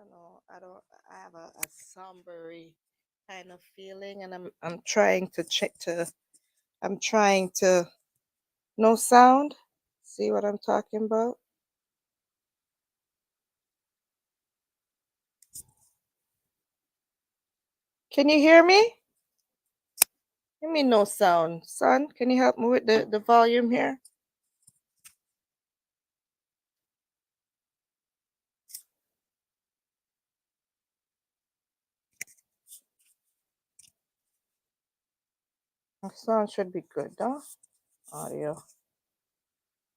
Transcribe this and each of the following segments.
don't know. I have a sombery kind of feeling, and I'm trying to I'm trying to no sound. See what I'm talking about? Can you hear me? Give me no sound, son. Can you help me with the volume here? The sound should be good, though. Audio.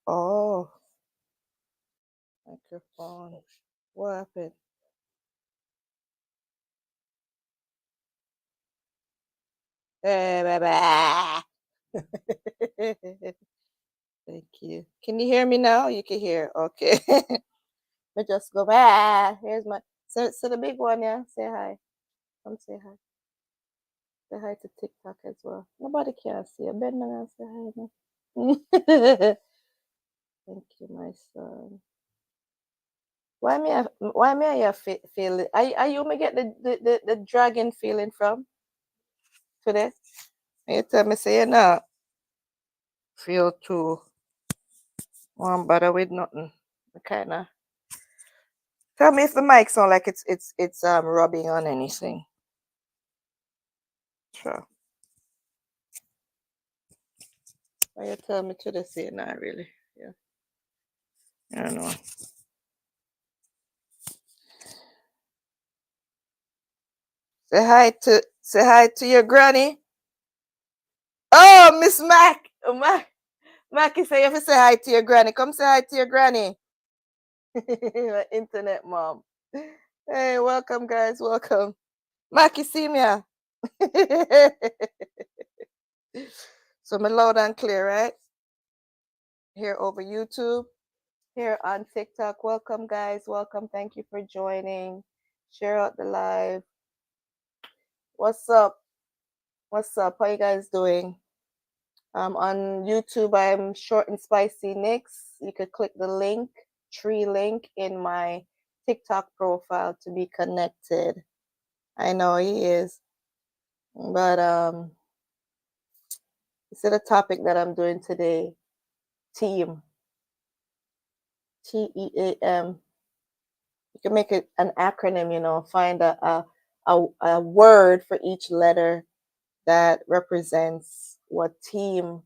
Oh, microphone. What happened? Thank you. Can you hear me now? You can hear. Okay. I just go back. Here's my so the big one, yeah. Say hi. Come say hi. Say hi to TikTok as well. Nobody can see you. Ben not say hi now. Thank you, my son. Why me I feel it? Are you me get the dragon feeling from today? You tell me say you not feel too one bother with nothing. Kinda tell me if the mic sound like it's rubbing on anything. Sure. Why you tell me to the say not really? Yeah. I don't know. Say hi to your granny. Oh, Miss Mac. Oh, Mackie say you have to say hi to your granny. Come say hi to your granny. My internet mom. Hey, welcome guys, welcome. Mackie, see me. So I'm loud and clear, right? Here over YouTube, here on TikTok. Welcome guys, welcome. Thank you for joining. Share out the live. What's up? What's up? How you guys doing? On YouTube, I'm ShortnSpicy Nikks. You could click the link, tree link in my TikTok profile to be connected. I know he is, but this is the topic that I'm doing today. Team, TEAM. You can make it an acronym. You know, find a word for each letter that represents what team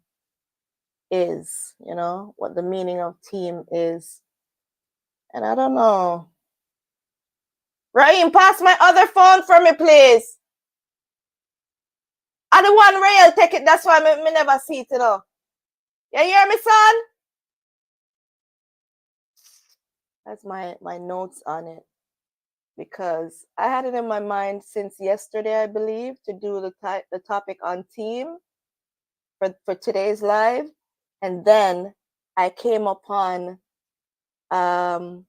is. You know, what the meaning of team is. And I don't know. Raheem, pass my other phone for me, please. I the one Rail take it. That's why me never see it, you know. You hear me, son? That's my notes on it. Because I had it in my mind since yesterday, I believe, to do the topic on team for today's live. And then I came upon another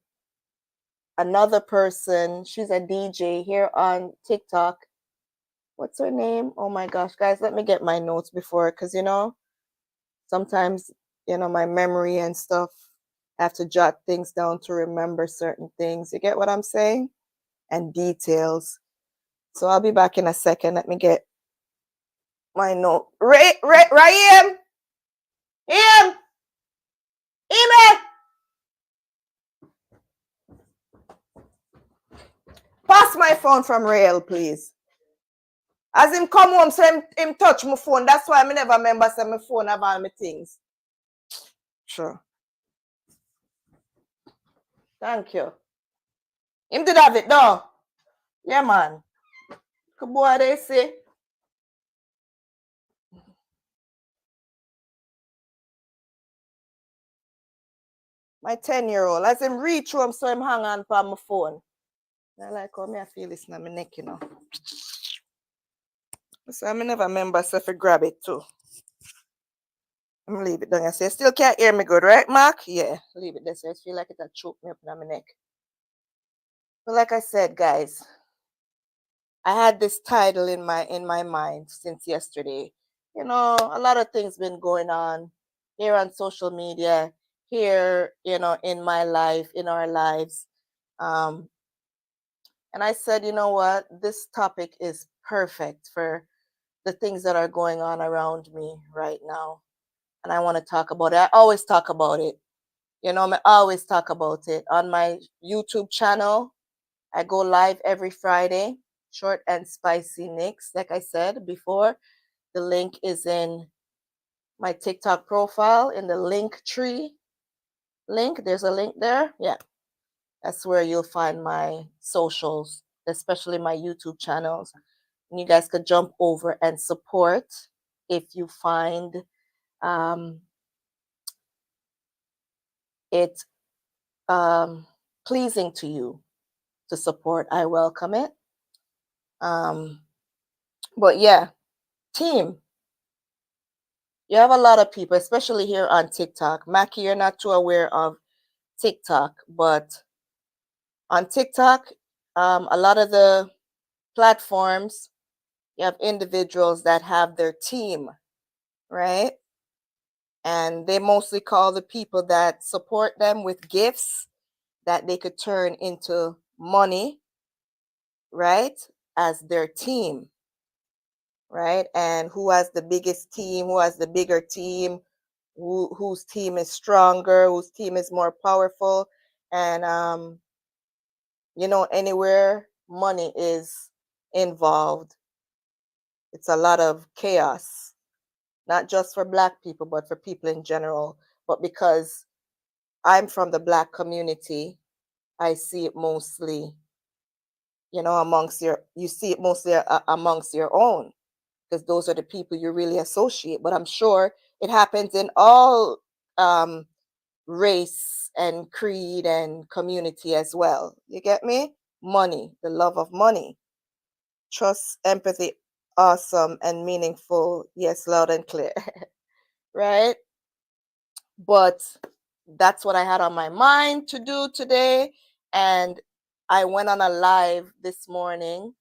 person. She's a DJ here on TikTok. What's her name? Oh my gosh, guys, let me get my notes before, because you know, sometimes, you know, my memory and stuff, I have to jot things down to remember certain things. You get what I'm saying? And details. So I'll be back in a second. Let me get my note. Raheem! Ian! Email! Pass my phone from Rail, please. As him come home, so him touch my phone. That's why I never remember say my phone have all my things. Sure. Thank you. Him did have it, though. Yeah, man. Good boy, they say. My 10-year-old. As him reach home, so him hang on for my phone. I like how me I feel this in my neck, you know. So I never remember so if I grab it too. I'm gonna leave it down. I say, still can't hear me good, right, Mark? Yeah, leave it there. So I feel like it'll choke me up in my neck. But like I said, guys, I had this title in my mind since yesterday. You know, a lot of things been going on here on social media, here, you know, in my life, in our lives. And I said, you know what? This topic is perfect for the things that are going on around me right now. And I want to talk about it. I always talk about it. I always talk about it on my YouTube channel. I go live every Friday, Short and Spicy Nikks. Like I said before, the link is in my TikTok profile in the link tree link. There's a link there. Yeah, that's where you'll find my socials, especially my YouTube channels. And you guys could jump over and support if you find um, it pleasing to you to support. I welcome it. But yeah, team. You have a lot of people, especially here on TikTok. Mackie, you're not too aware of TikTok, but on TikTok, a lot of the platforms, you have individuals that have their team, right? And they mostly call the people that support them with gifts that they could turn into money, right? As their team, right? And who has the biggest team, who has the bigger team, whose team is stronger, whose team is more powerful. And, anywhere money is involved, it's a lot of chaos, not just for Black people, but for people in general. But because I'm from the Black community, I see it mostly, you see it mostly amongst your own, because those are the people you really associate. But I'm sure it happens in all race and creed and community as well. You get me? Money, the love of money. Trust, empathy, awesome and meaningful. Yes, loud and clear. Right? But that's what I had on my mind to do today. And I went on a live this morning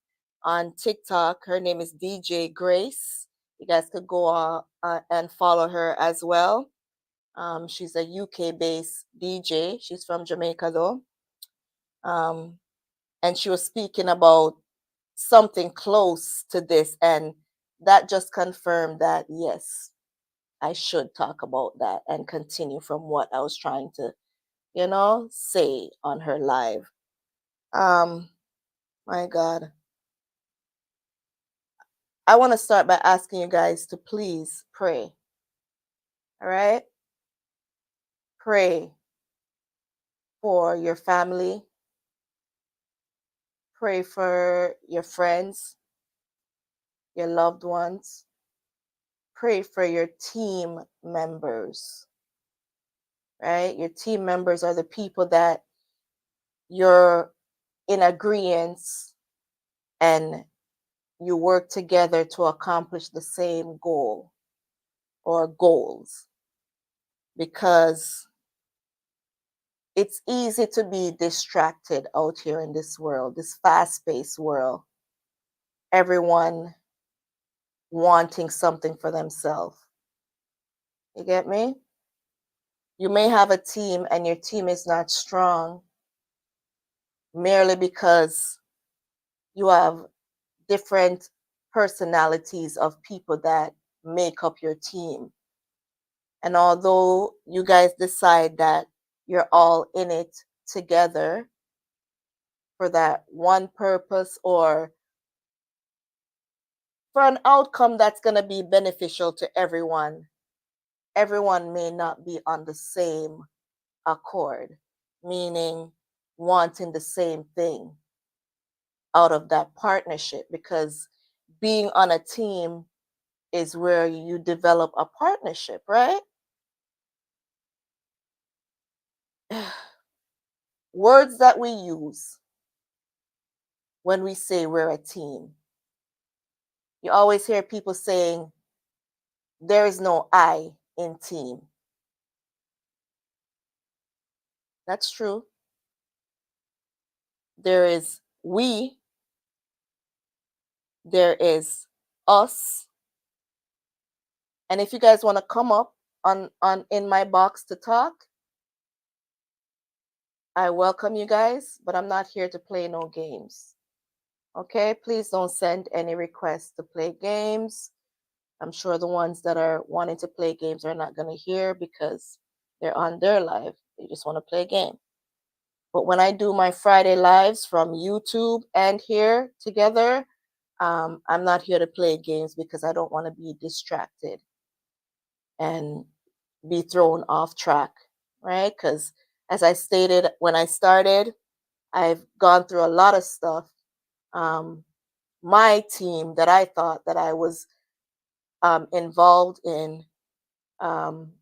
on TikTok. Her name is DJ Grace. You guys could go and follow her as well. She's a UK-based DJ. She's from Jamaica, though. And she was speaking about something close to this. And that just confirmed that, yes, I should talk about that and continue from what I was trying to, say on her live. My God. I want to start by asking you guys to please pray. All right? Pray for your family. Pray for your friends, your loved ones. Pray for your team members. Right? Your team members are the people that you're in agreement and you work together to accomplish the same goal or goals. Because it's easy to be distracted out here in this world, this fast-paced world. Everyone wanting something for themselves. You get me? You may have a team and your team is not strong merely because you have different personalities of people that make up your team. And although you guys decide that you're all in it together for that one purpose or for an outcome that's going to be beneficial to everyone, everyone may not be on the same accord, meaning wanting the same thing out of that partnership, because being on a team is where you develop a partnership, right? Words that we use when we say we're a team. You always hear people saying, there is no I in team. That's true. There is we, there is us. And if you guys want to come up on in my box to talk, I welcome you guys, but I'm not here to play no games. Okay, please don't send any requests to play games. I'm sure the ones that are wanting to play games are not going to hear because they're on their live. They just want to play a game. But when I do my Friday lives from YouTube and here together, I'm not here to play games because I don't want to be distracted and be thrown off track, right? Because as I stated when I started, I've gone through a lot of stuff. My team that I thought that I was involved in, um,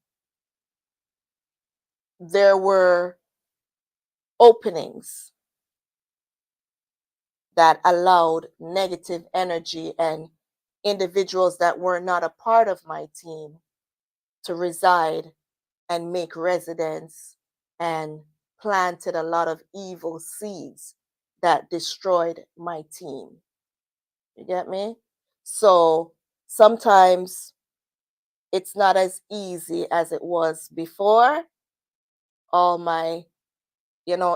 there were openings that allowed negative energy and individuals that were not a part of my team to reside and make residence and planted a lot of evil seeds that destroyed my team. You get me? So sometimes it's not as easy as it was before. All my,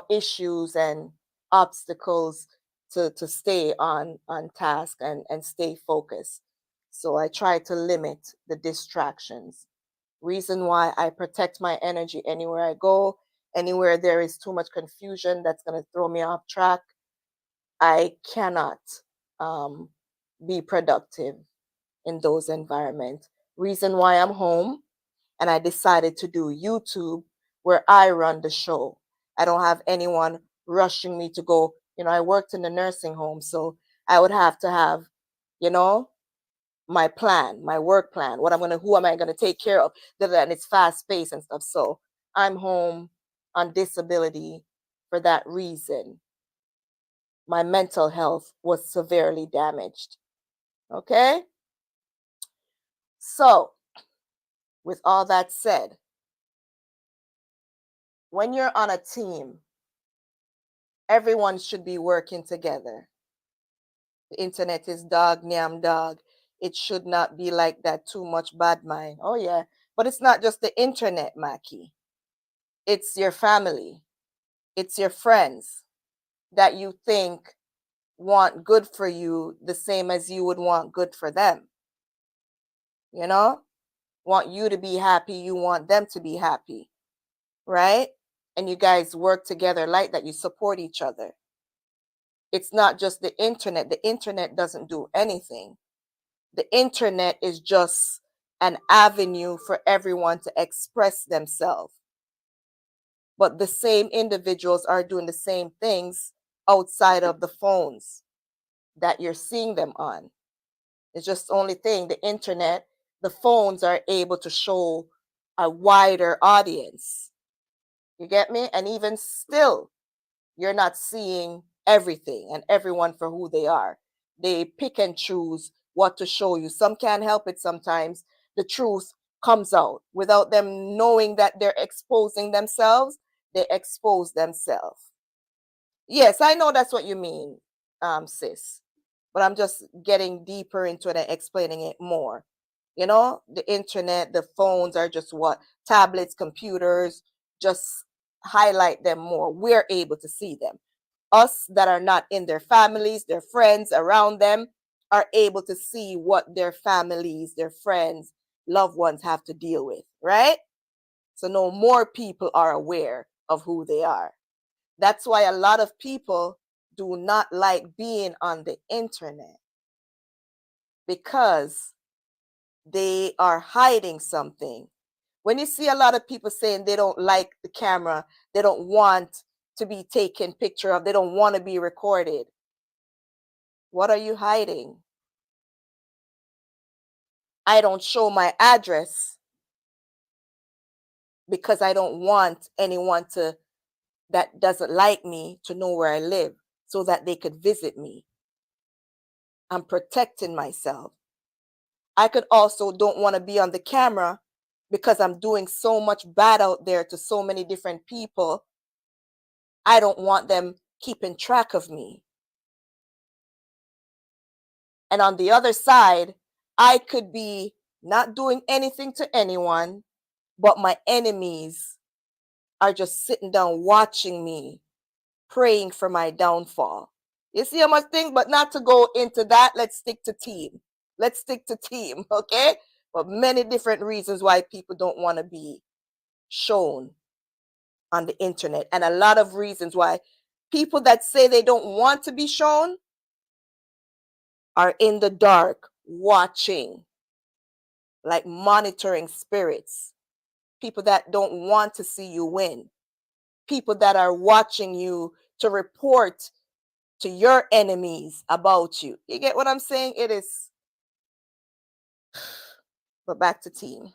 issues and obstacles to stay on task and stay focused. So I try to limit the distractions. Reason why I protect my energy anywhere I go, anywhere there is too much confusion that's going to throw me off track, I cannot um, be productive in those environments. Reason why I'm home and I decided to do YouTube where I run the show. I don't have anyone rushing me to go. I worked in the nursing home, so I would have to have, you know, my plan, my work plan, who am I gonna take care of? And it's fast paced and stuff. So I'm home on disability for that reason. My mental health was severely damaged. Okay? So, with all that said, when you're on a team, everyone should be working together. The internet is dog, nyam dog. It should not be like that, too much bad mind. Oh, yeah. But it's not just the internet, Mackie. It's your family, it's your friends that you think want good for you the same as you would want good for them. You know? Want you to be happy, you want them to be happy, right? And you guys work together like that, you support each other. It's not just the internet. The internet doesn't do anything. The internet is just an avenue for everyone to express themselves. But the same individuals are doing the same things outside of the phones that you're seeing them on. It's just the only thing. The internet, the phones are able to show a wider audience. You get me? And even still, you're not seeing everything and everyone for who they are. They pick and choose what to show you. Some can't help it sometimes. The truth comes out without them knowing that they're exposing themselves. They expose themselves. Yes, I know that's what you mean, sis. But I'm just getting deeper into it and explaining it more. The internet, the phones are just what? Tablets, computers, just highlight them more. We're able to see them. Us that are not in their families, their friends around them, are able to see what their families, their friends, loved ones have to deal with, right? So no more people are aware of who they are. That's why a lot of people do not like being on the internet because they are hiding something. When you see a lot of people saying they don't like the camera, they don't want to be taken picture of, they don't want to be recorded. What are you hiding? I don't show my address because I don't want anyone that doesn't like me to know where I live so that they could visit me. I'm protecting myself. I could also don't want to be on the camera because I'm doing so much bad out there to so many different people. I don't want them keeping track of me. And on the other side, I could be not doing anything to anyone, but my enemies are just sitting down watching me, praying for my downfall. You see how much thing, but not to go into that. Let's stick to team. Let's stick to team, okay? But many different reasons why people don't want to be shown on the internet, and a lot of reasons why people that say they don't want to be shown are in the dark watching, like monitoring spirits, people that don't want to see you win, people that are watching you to report to your enemies about you. You get what I'm saying? It is. But back to team.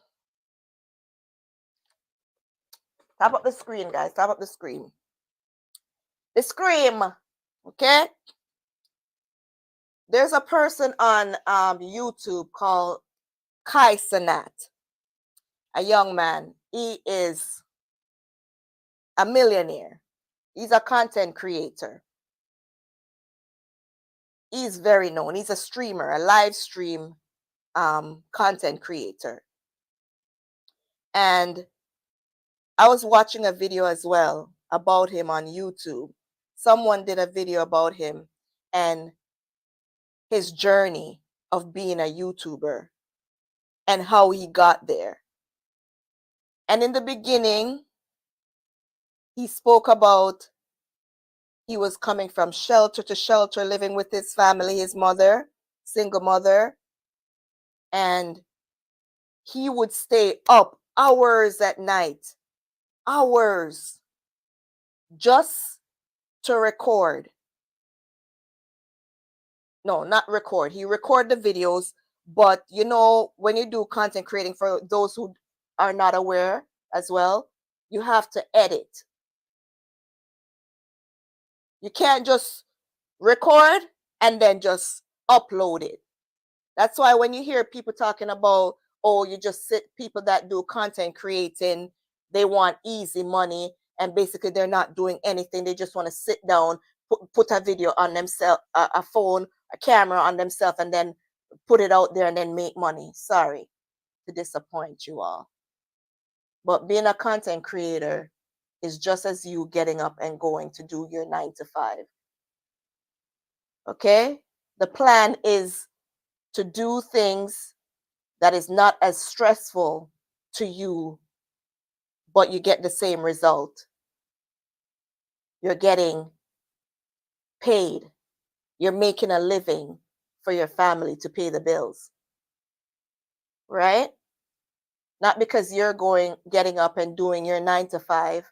Tap up the screen, guys. Tap up the screen. The scream. Okay? There's a person on YouTube called Kai Sanat, a young man. He is a millionaire. He's a content creator. He's very known. He's a streamer, a live stream content creator. And I was watching a video as well about him on YouTube. Someone did a video about him and his journey of being a YouTuber and how he got there. And in the beginning, he spoke about he was coming from shelter to shelter, living with his family, his mother, single mother. And he would stay up hours at night, hours, just to record. No, not record. He record the videos, but you know, when you do content creating, for those who are not aware as well, you have to edit. You can't just record and then just upload it. That's why when you hear people talking about, oh, you just sit, people that do content creating, they want easy money, and basically they're not doing anything. They just want to sit down, put a video on themselves, a phone, a camera on themselves, and then put it out there and then make money. Sorry to disappoint you all. But being a content creator is just as you getting up and going to do your 9 to 5. Okay? The plan is to do things that is not as stressful to you, but you get the same result. You're getting paid. You're making a living for your family to pay the bills. Right? Not because you're getting up and doing your 9 to 5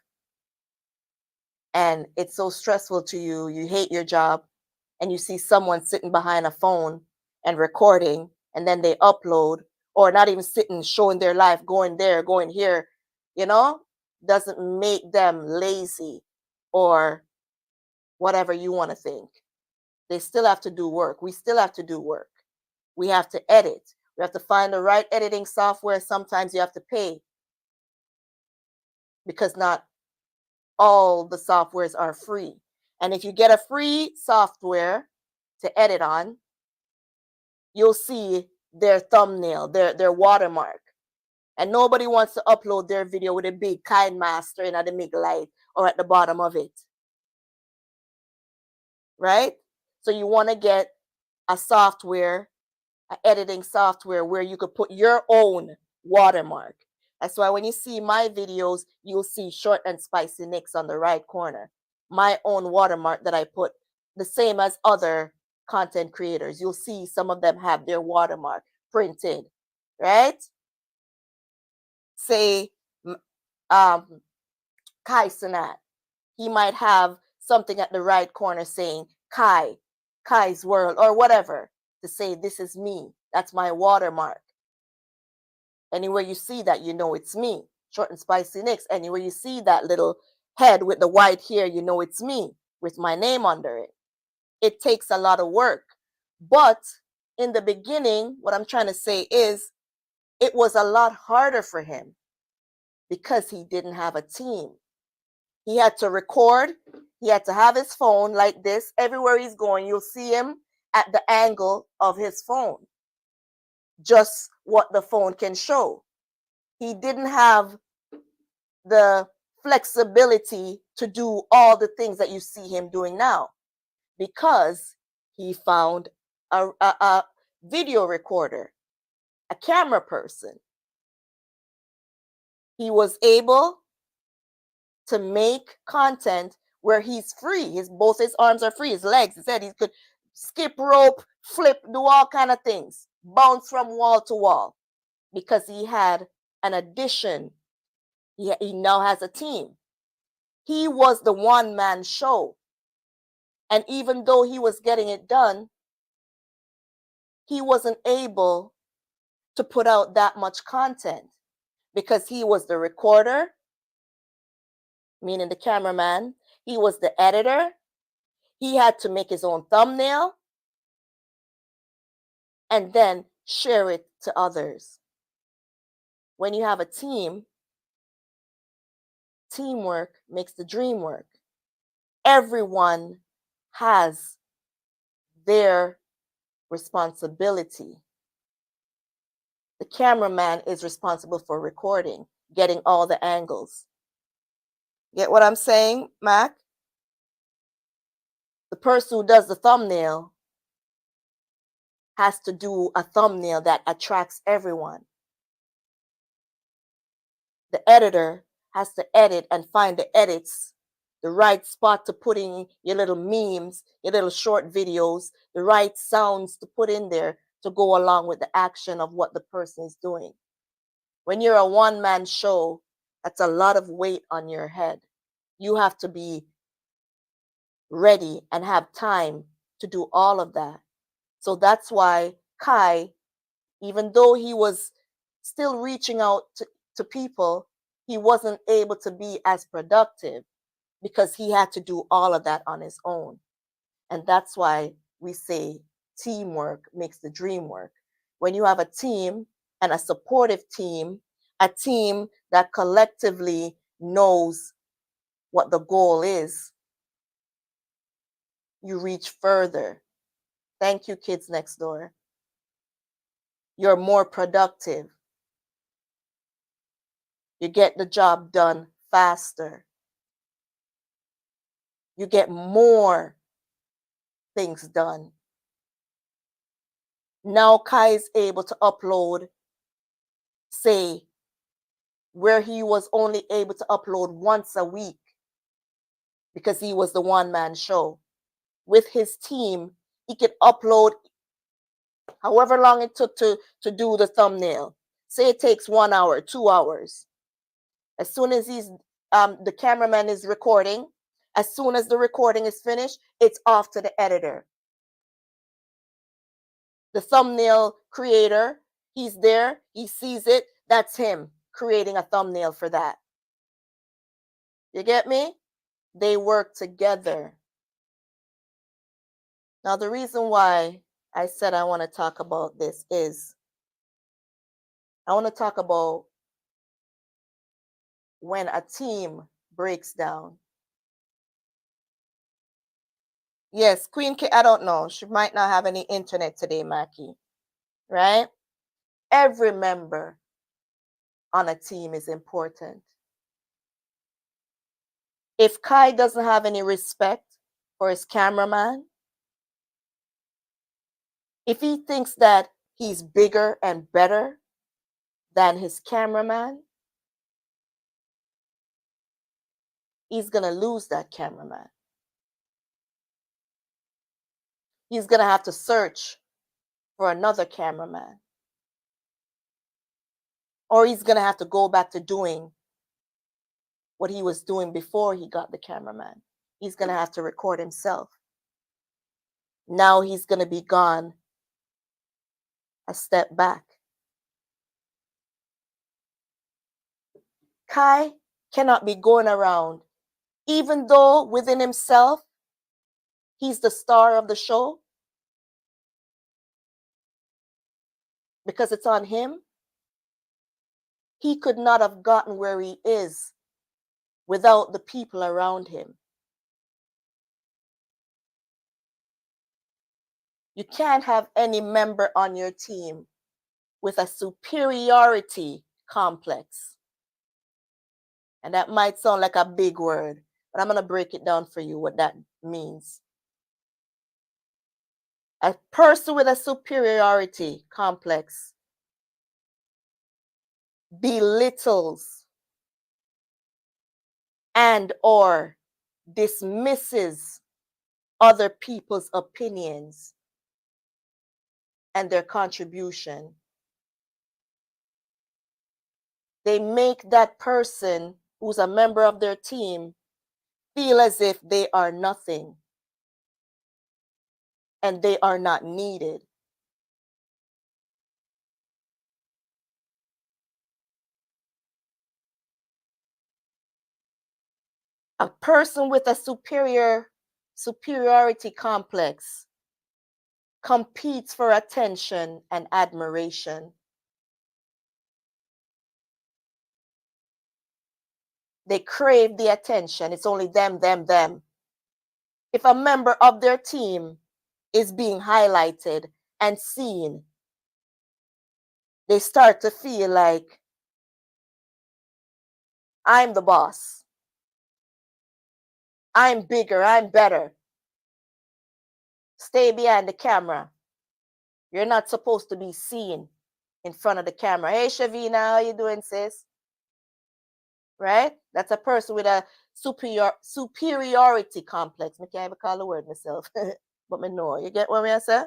and it's so stressful to you, you hate your job, and you see someone sitting behind a phone and recording, and then they upload, or not even sitting, showing their life, going there, going here, you know, doesn't make them lazy or whatever you want to think. They still have to do work. We still have to do work. We have to edit. We have to find the right editing software. Sometimes you have to pay because not all the softwares are free. And if you get a free software to edit on, you'll see their thumbnail, their watermark. And nobody wants to upload their video with a big kind master in the big light or at the bottom of it. Right? So you want to get a software, an editing software where you could put your own watermark. That's why when you see my videos, you'll see ShortnSpicy Nikks on the right corner. My own watermark that I put, the same as other content creators. You'll see some of them have their watermark printed, right? Say, Kai Sanat. He might have something at the right corner saying Kai's World, or whatever, to say this is me. That's my watermark. Anywhere you see that, you know it's me. ShortnSpicy Nikks. Anywhere you see that little head with the white hair, you know it's me with my name under it. It takes a lot of work. But in the beginning, what I'm trying to say is it was a lot harder for him because he didn't have a team. He had to record. He had to have his phone like this. Everywhere he's going, you'll see him at the angle of his phone. Just what the phone can show. He didn't have the flexibility to do all the things that you see him doing now. because he found a video recorder, a camera person. He was able to make content where he's free. Both his arms are free, his legs, his head. He could skip rope, flip, do all kind of things, bounce from wall to wall, because he had an addition. He now has a team. He was the one-man show. And even though he was getting it done, he wasn't able to put out that much content because he was the recorder, meaning the cameraman. He was the editor. He had to make his own thumbnail and then share it to others. When you have a team, teamwork makes the dream work. Everyone has their responsibility. The cameraman is responsible for recording, getting all the angles. Get what I'm saying, Mac? The person who does the thumbnail has to do a thumbnail that attracts everyone. The editor has to edit and find the edits, the right spot to put in your little memes, your little short videos, the right sounds to put in there to go along with the action of what the person is doing. When you're a one-man show, that's a lot of weight on your head. You have to be ready and have time to do all of that. So that's why Kai, even though he was still reaching out to people, he wasn't able to be as productive because he had to do all of that on his own. And that's why we say teamwork makes the dream work. When you have a team and a supportive team, a team that collectively knows what the goal is, you reach further. Thank you, kids next door. You're more productive. You get the job done faster. You get more things done. Now Kai is able to upload, say, where he was only able to upload once a week because he was the one-man show. With his team, he could upload however long it took to do the thumbnail. Say it takes 1 hour, 2 hours. As soon as the cameraman is recording, as soon as the recording is finished, it's off to the editor. The thumbnail creator, he's there, he sees it, that's him creating a thumbnail for that. You get me? They work together. Now, the reason why I said I want to talk about this is I want to talk about when a team breaks down. Yes, Queen K, I don't know. She might not have any internet today, Mackie. Right? Every member on a team is important. If Kai doesn't have any respect for his cameraman, if he thinks that he's bigger and better than his cameraman, he's going to lose that cameraman. He's going to have to search for another cameraman. Or he's going to have to go back to doing what he was doing before he got the cameraman. He's going to have to record himself. Now he's going to be gone a step back. Kai cannot be going around, even though within himself, he's the star of the show, because it's on him. He could not have gotten where he is without the people around him. You can't have any member on your team with a superiority complex. And that might sound like a big word, but I'm going to break it down for you what that means. A person with a superiority complex belittles and or dismisses other people's opinions and their contribution. They make that person who's a member of their team feel as if they are nothing and they are not needed. A person with a superiority complex competes for attention and admiration. They crave the attention. It's only them, them, them. If a member of their team is being highlighted and seen, they start to feel like, I'm the boss. I'm bigger. I'm better. Stay behind the camera. You're not supposed to be seen in front of the camera. Hey, Shavina, how you doing, sis? Right? That's a person with a superiority complex. I can't even call the word myself, but me know. You get what I say?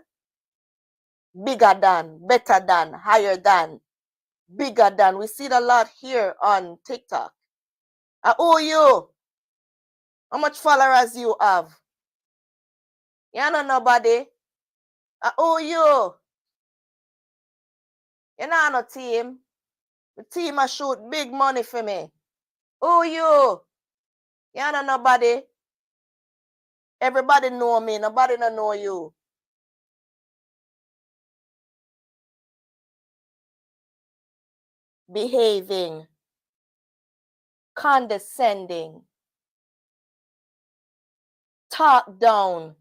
Bigger than, better than, higher than, bigger than. We see it a lot here on TikTok. I owe you. How much followers you have? You know nobody. I owe you. You know no team. The team a shoot big money for me. Owe you. You know nobody. Everybody know me. Nobody don't know you. Behaving. Condescending. Talk down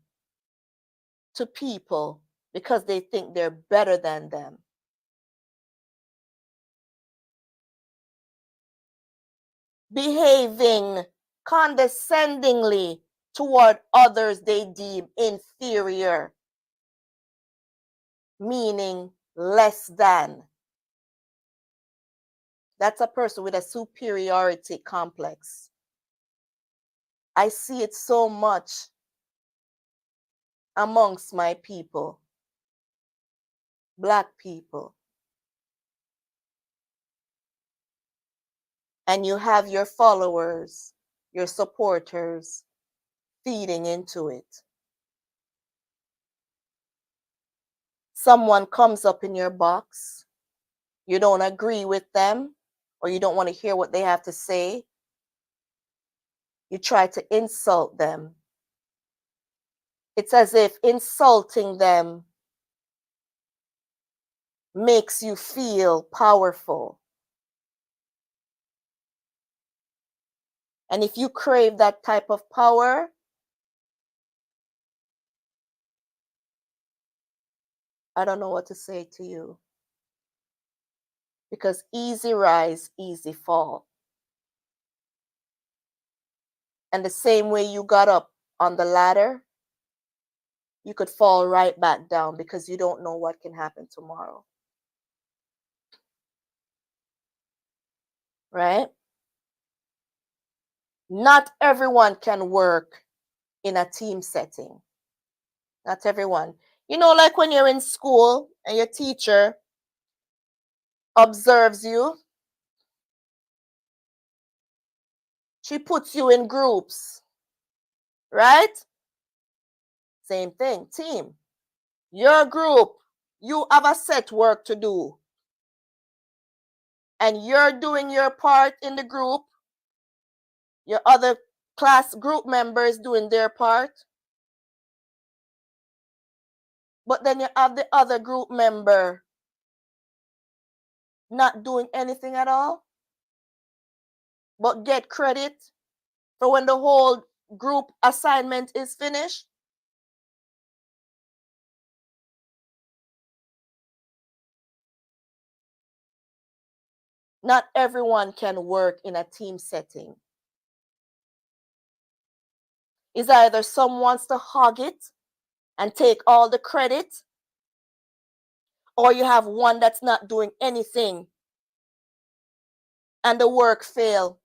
to people because they think they're better than them. Behaving condescendingly toward others they deem inferior, meaning less than. That's a person with a superiority complex. I see it so much amongst my people, Black people. And you have your followers, your supporters feeding into it. Someone comes up in your box, you don't agree with them, or you don't want to hear what they have to say. You try to insult them. It's as if insulting them makes you feel powerful. And if you crave that type of power, I don't know what to say to you. Because easy rise, easy fall. And the same way you got up on the ladder, you could fall right back down because you don't know what can happen tomorrow. Right? Not everyone can work in a team setting. Not everyone. You know, like when you're in school and your teacher observes you, she puts you in groups, right? Same thing, team. Your group, you have a set work to do. And you're doing your part in the group. Your other class group members doing their part. But then you have the other group member not doing anything at all, but get credit for when the whole group assignment is finished. Not everyone can work in a team setting. It's either some wants to hog it and take all the credit, or you have one that's not doing anything and the work fail.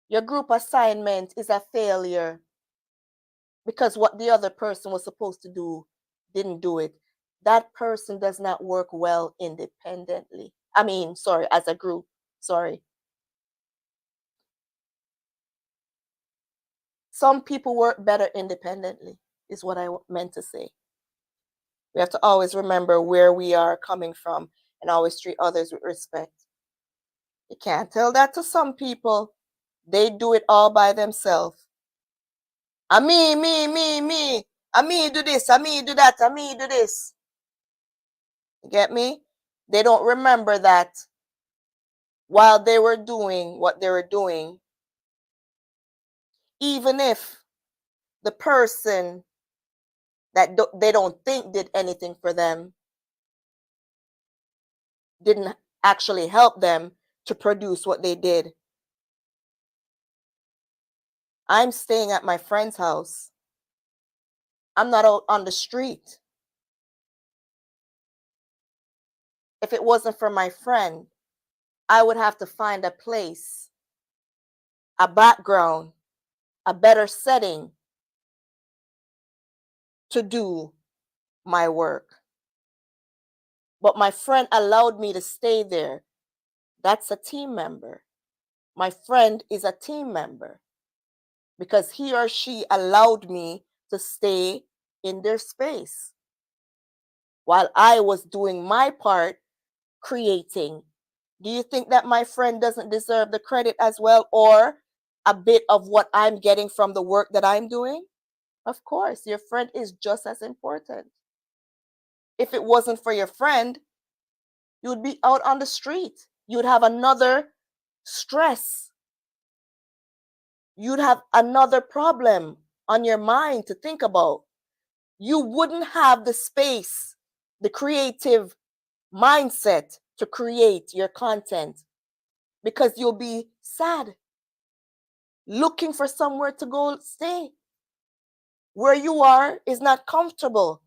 Your group assignment is a failure because what the other person was supposed to do didn't do it. That person does not work well independently. I mean, sorry, as a group. Sorry. Some people work better independently, is what I meant to say. We have to always remember where we are coming from and always treat others with respect. You can't tell that to some people. They do it all by themselves. Me. Me do this, me do that, me do this. You get me? They don't remember that while they were doing what they were doing, even if the person that they don't think did anything for them didn't actually help them to produce what they did. I'm staying at my friend's house. I'm not out on the street. If it wasn't for my friend, I would have to find a place, a background, a better setting to do my work. But my friend allowed me to stay there. That's a team member. My friend is a team member because he or she allowed me to stay in their space while I was doing my part creating. Do you think that my friend doesn't deserve the credit as well, or a bit of what I'm getting from the work that I'm doing? Of course, your friend is just as important. If it wasn't for your friend, you'd be out on the street. You'd have another stress. You'd have another problem on your mind to think about. You wouldn't have the space, the creative mindset to create your content because you'll be sad, looking for somewhere to go stay. Where you are is not comfortable.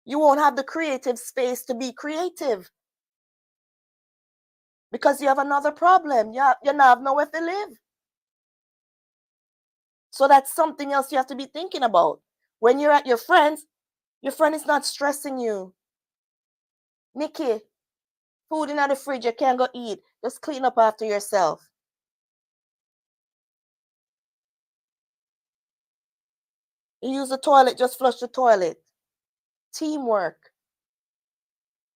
You won't have the creative space to be creative because you have another problem. You don't have nowhere to live. So that's something else you have to be thinking about. When you're at your friend is not stressing you. Nikki, food in the fridge, you can't go eat. Just clean up after yourself. You use the toilet, just flush the toilet. Teamwork.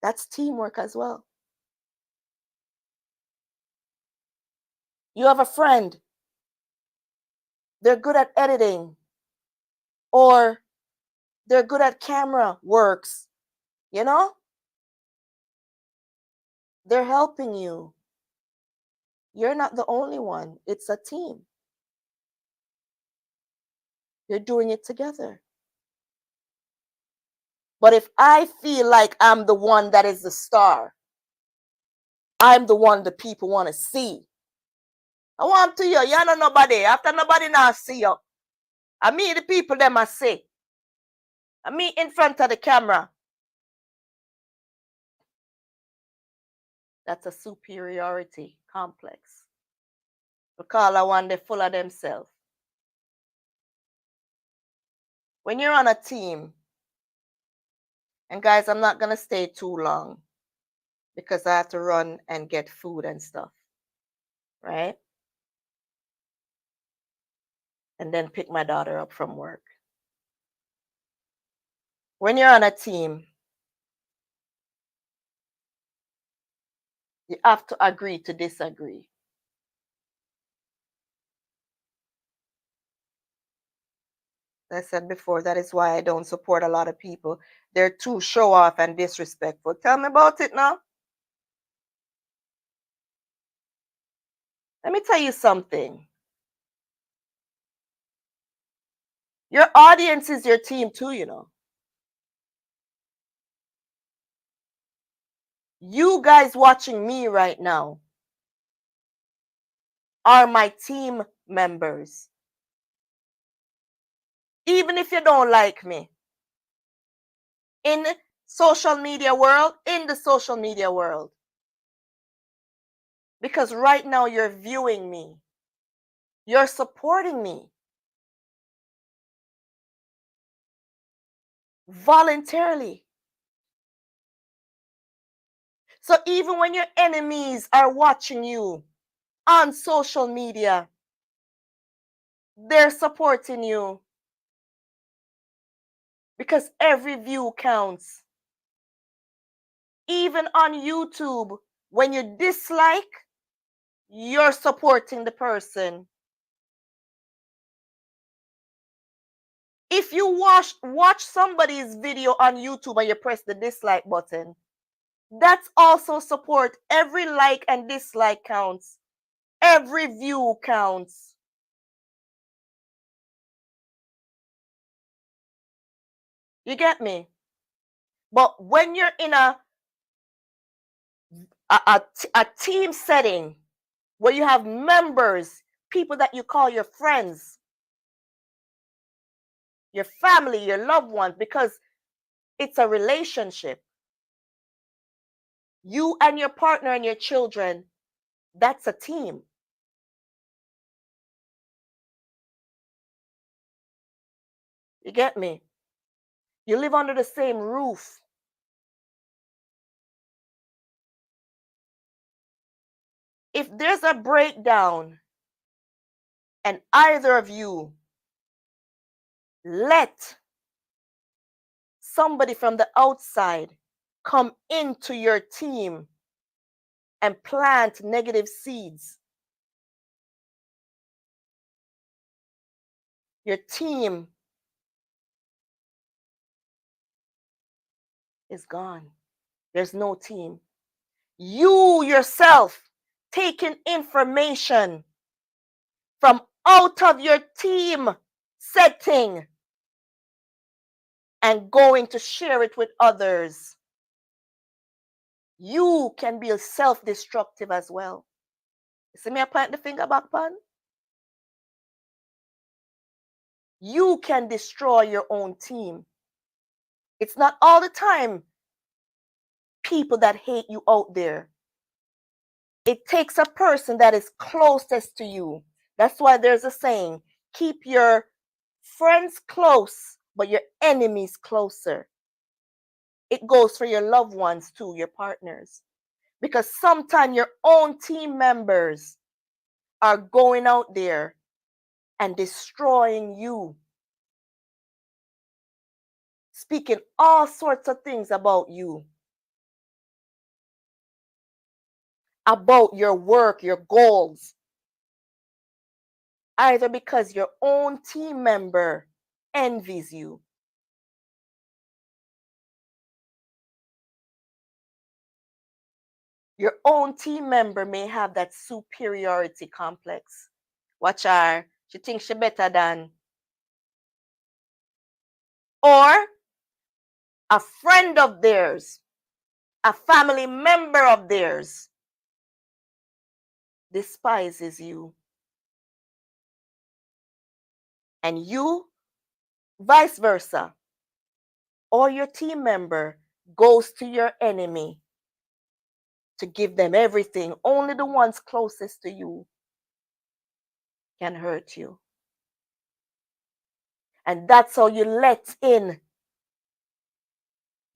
That's teamwork as well. You have a friend. They're good at editing. Or they're good at camera works. You know? They're helping you. You're not the only one. It's a team. You're doing it together. But if I feel like I'm the one that is the star, I'm the one the people want to see. I want to you. You're not nobody. After nobody now see you. I mean the people them I see. I mean in front of the camera. That's a superiority complex. Because I want they full of themselves. When you're on a team, and guys, I'm not going to stay too long because I have to run and get food and stuff, right? And then pick my daughter up from work. When you're on a team, you have to agree to disagree. As I said before, that is why I don't support a lot of people. They're too show off and disrespectful. Tell me about it now. Let me tell you something. Your audience is your team too, you know. You guys watching me right now are my team members. Even if you don't like me. In the social media world, because right now you're viewing me, you're supporting me voluntarily. So even when your enemies are watching you on social media, they're supporting you because every view counts. Even on YouTube, when you dislike, you're supporting the person. If you watch somebody's video on YouTube and you press the dislike button, that's also support. Every like and dislike counts. Every view counts. You get me? But when you're in a team setting where you have members, people that you call your friends, your family, your loved ones, because it's a relationship. You and your partner and your children, that's a team. You get me? You live under the same roof. If there's a breakdown and either of you let somebody from the outside come into your team and plant negative seeds, your team is gone. There's no team. You yourself taking information from out of your team setting and going to share it with others, you can be self-destructive as well. You see me, I point the finger back upon? You can destroy your own team. It's not all the time people that hate you out there. It takes a person that is closest to you. That's why there's a saying, keep your friends close, but your enemies closer. It goes for your loved ones too, your partners. Because sometimes your own team members are going out there and destroying you, speaking all sorts of things about you, about your work, your goals, either because your own team member envies you. Your own team member may have that superiority complex. Watch her, she thinks she better than. Or a friend of theirs, a family member of theirs despises you. And you, vice versa, or your team member goes to your enemy to give them everything. Only the ones closest to you can hurt you. And that's how you let in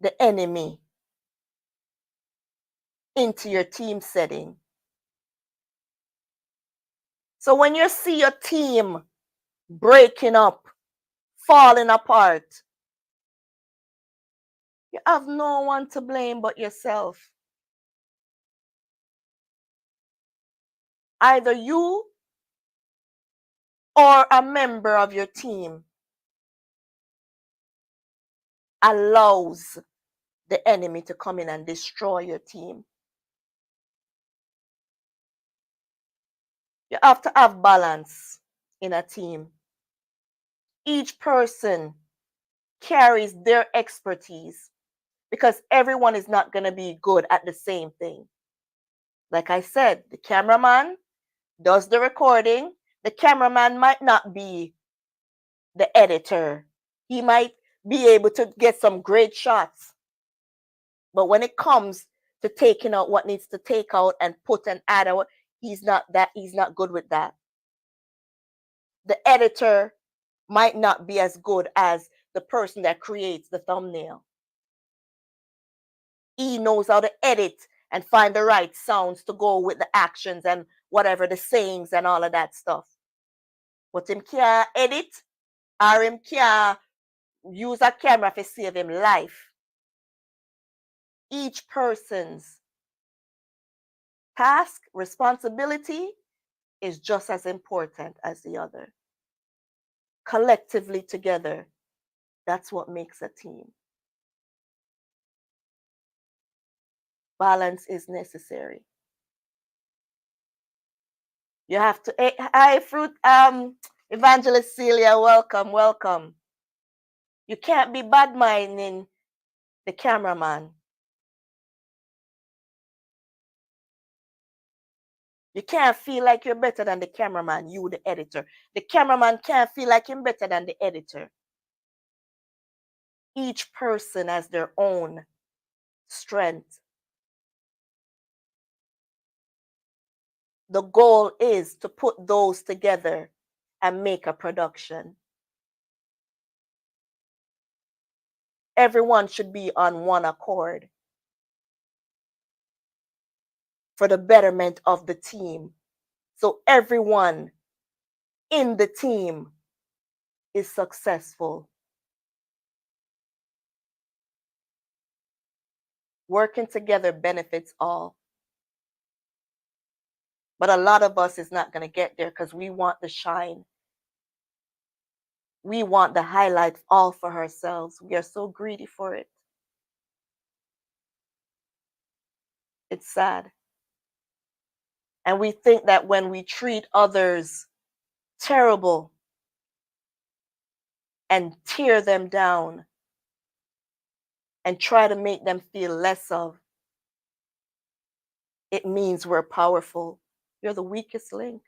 the enemy into your team setting. So when you see your team breaking up, falling apart, you have no one to blame but yourself. Either you or a member of your team allows the enemy to come in and destroy your team. You have to have balance in a team. Each person carries their expertise because everyone is not going to be good at the same thing. Like I said, the cameraman does the recording. The cameraman might not be the editor. He might be able to get some great shots. But when it comes to taking out what needs to take out and put and add out, he's not good with that. The editor might not be as good as the person that creates the thumbnail. He knows how to edit and find the right sounds to go with the actions and whatever, the sayings and all of that stuff. But him can't edit or him can't use a camera to save him life. Each person's task, responsibility is just as important as the other. Collectively together, that's what makes a team. Balance is necessary. You have to, hi, Fruit, Evangelist Celia, welcome, welcome. You can't be bad-minding the cameraman. You can't feel like you're better than the cameraman, you the editor. The cameraman can't feel like him better than the editor. Each person has their own strength. The goal is to put those together and make a production. Everyone should be on one accord for the betterment of the team. So everyone in the team is successful. Working together benefits all. But a lot of us is not going to get there because we want the shine. We want the highlight all for ourselves. We are so greedy for it. It's sad. And we think that when we treat others terrible and tear them down and try to make them feel less of, it means we're powerful. You're the weakest link.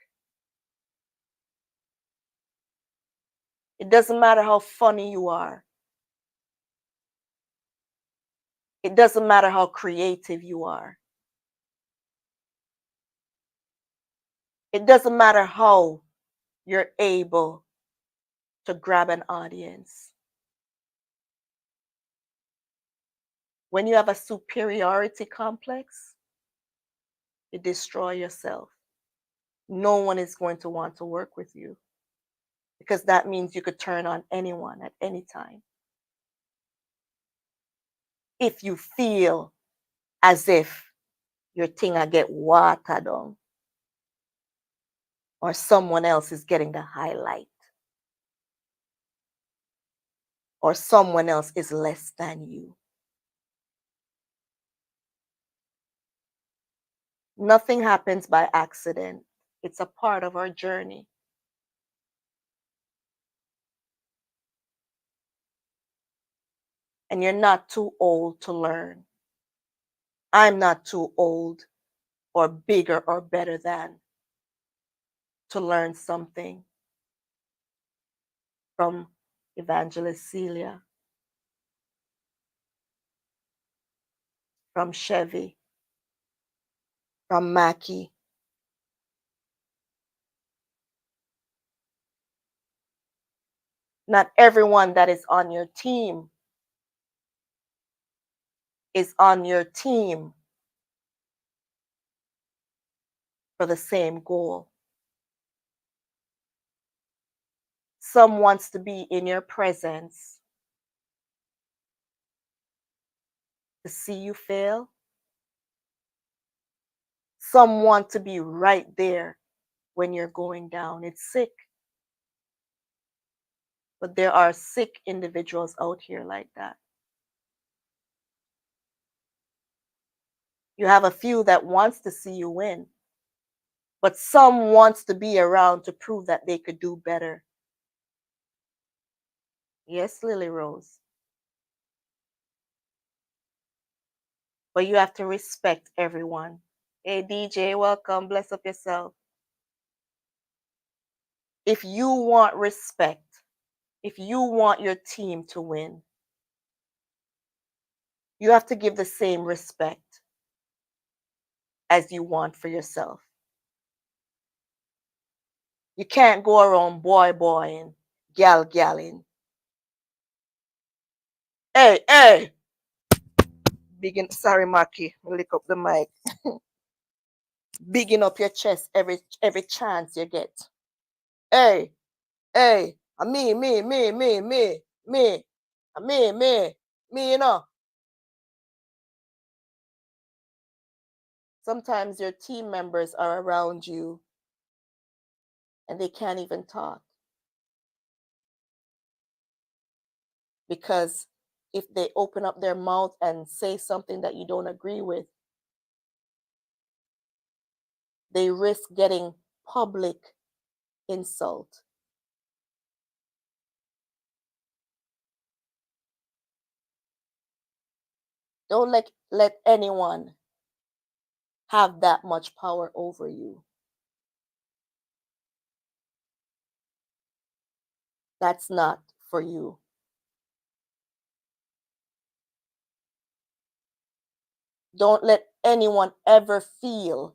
It doesn't matter how funny you are. It doesn't matter how creative you are. It doesn't matter how you're able to grab an audience. When you have a superiority complex, you destroy yourself. No one is going to want to work with you because that means you could turn on anyone at any time. If you feel as if your thing I get watered on or someone else is getting the highlight or someone else is less than you. Nothing happens by accident. It's a part of our journey. And you're not too old to learn. I'm not too old or bigger or better than to learn something from Evangelist Celia, from Chevy, from Mackie. Not everyone that is on your team is on your team for the same goal. Some wants to be in your presence to see you fail. Some want to be right there when you're going down. It's sick. But there are sick individuals out here like that. You have a few that wants to see you win, but some wants to be around to prove that they could do better. Yes, Lily Rose. But you have to respect everyone. Hey, DJ, welcome. Bless up yourself. If you want respect, if you want your team to win, you have to give the same respect as you want for yourself. You can't go around boying, galling. Hey, bigging. Sorry, Maki, lick up the mic. Bigging up your chest every chance you get. Hey, me, you know. Sometimes your team members are around you and they can't even talk. Because if they open up their mouth and say something that you don't agree with, they risk getting public insult. Don't let anyone have that much power over you. That's not for you. Don't let anyone ever feel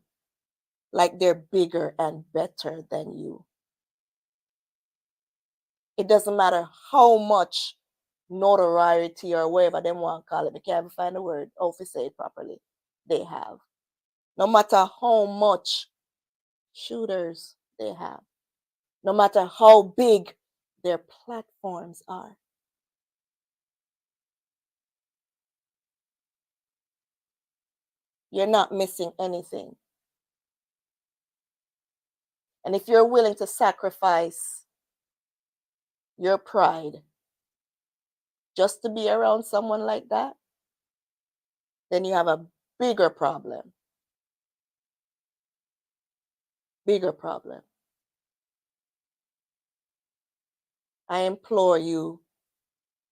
like they're bigger and better than you. It doesn't matter how much notoriety or whatever they want to call it. They can't even find the word how to say it properly. They have. No matter how much shooters they have. No matter how big their platforms are. You're not missing anything. And if you're willing to sacrifice your pride just to be around someone like that, then you have a bigger problem. Bigger problem. I implore you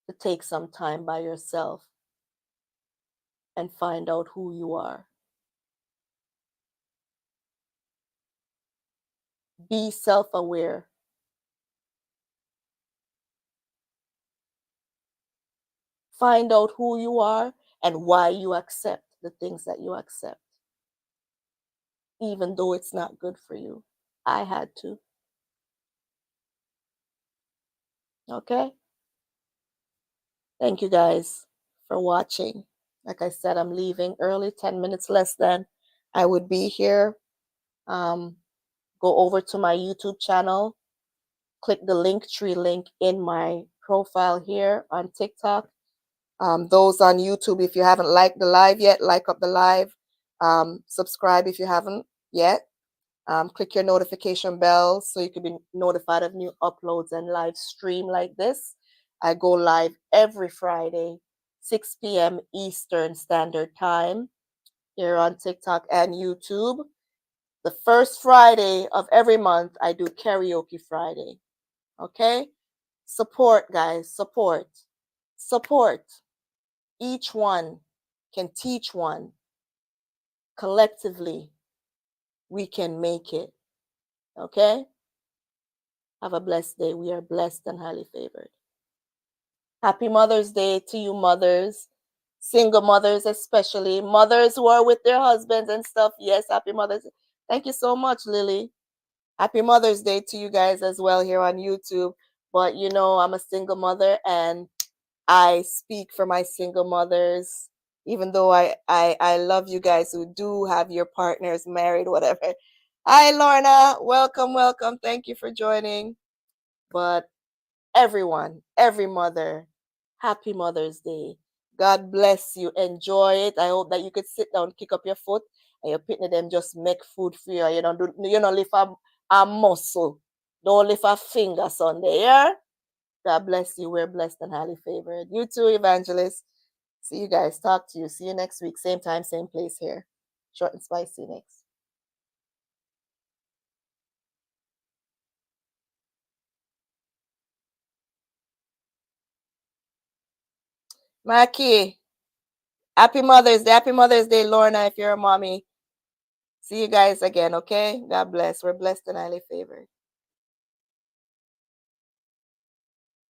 to take some time by yourself and find out who you are. Be self-aware. Find out who you are and why you accept the things that you accept. Even though it's not good for you. I had to. Okay? Thank you guys for watching. Like I said, I'm leaving early, 10 minutes less than I would be here. Go over to my YouTube channel. Click the Linktree link in my profile here on TikTok. Those on YouTube, if you haven't liked the live yet, like up the live. Subscribe if you haven't yet. Click your notification bell so you can be notified of new uploads and live stream like this. I go live every Friday, 6 p.m. Eastern Standard Time here on TikTok and YouTube. The first Friday of every month, I do Karaoke Friday. Okay? Support, guys. Support. Support. Each one can teach one. Collectively, we can make it. Okay? Have a blessed day. We are blessed and highly favored. Happy Mother's Day to you mothers. Single mothers especially. Mothers who are with their husbands and stuff. Yes, happy Mother's Day. Thank you so much, Lily. Happy Mother's Day to you guys as well here on YouTube. But you know, I'm a single mother and I speak for my single mothers. Even though I love you guys who do have your partners married, whatever. Hi, Lorna. Welcome, welcome. Thank you for joining. But everyone, every mother, happy Mother's Day. God bless you. Enjoy it. I hope that you could sit down, kick up your foot, and your pitney them just make food for you. You don't lift a muscle. Don't lift a finger Sunday, yeah? God bless you. We're blessed and highly favored. You too, Evangelist. See you guys. Talk to you. See you next week. Same time, same place here. Short and spicy Nikks. Maki. Happy Mother's Day. Happy Mother's Day, Lorna, if you're a mommy. See you guys again, okay? God bless. We're blessed and highly favored.